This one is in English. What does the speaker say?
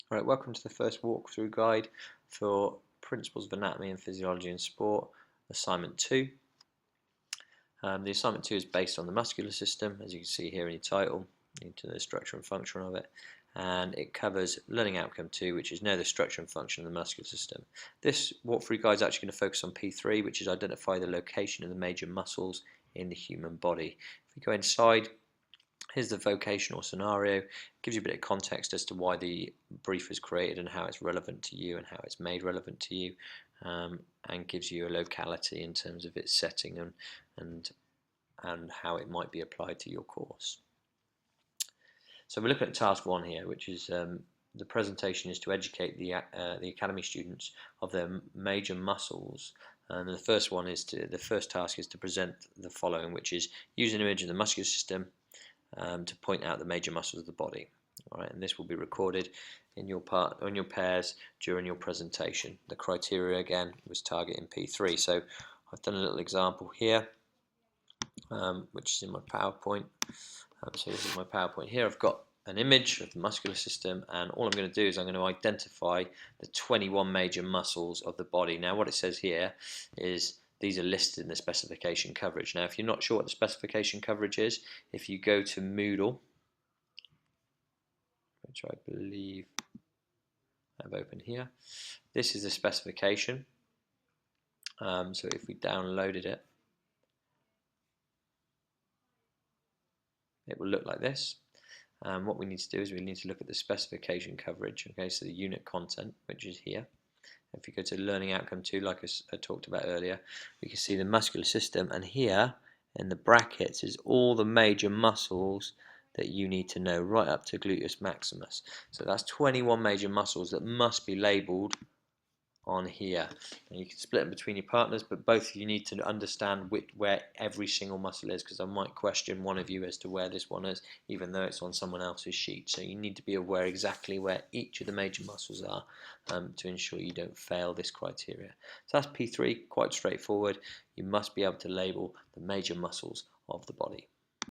Alright, welcome to the first walkthrough guide for Principles of Anatomy and Physiology in Sport, Assignment 2. The Assignment 2 is based on the muscular system, as you can see here in your title, into the structure and function of it, and it covers Learning Outcome 2, which is know the structure and function of the muscular system. This walkthrough guide is actually going to focus on P3, which is identify the location of the major muscles in the human body. If we go inside, here's the vocational scenario. It gives you a bit of context as to why the brief was created and how it's relevant to you and how it's made relevant to you, and gives you a locality in terms of its setting and how it might be applied to your course. So we're looking at task 1 here, which is the presentation is to educate the academy students of their major muscles. And the first task is to present the following, which is use an image of the muscular system to point out the major muscles of the body. All right, and this will be recorded in your pairs during your presentation. The criteria again was target in P3. So I've done a little example here, which is in my PowerPoint. So this is my PowerPoint here. I've got an image of the muscular system, and all I'm going to do is I'm going to identify the 21 major muscles of the body. Now what it says here is these are listed in the specification coverage. Now if you're not sure what the specification coverage is, if you go to Moodle, which I believe I have open here, this is the specification. So if we downloaded it, it will look like this. What we need to do is we need to look at the specification coverage. Okay, so the unit content, which is here. If you go to Learning Outcome 2, like I talked about earlier, we can see the muscular system, and here in the brackets is all the major muscles that you need to know, right up to gluteus maximus. So that's 21 major muscles that must be labelled on here. And you can split them between your partners, but both of you need to understand where every single muscle is, because I might question one of you as to where this one is, even though it's on someone else's sheet. So you need to be aware exactly where each of the major muscles are to ensure you don't fail this criteria. So that's P3, quite straightforward. You must be able to label the major muscles of the body.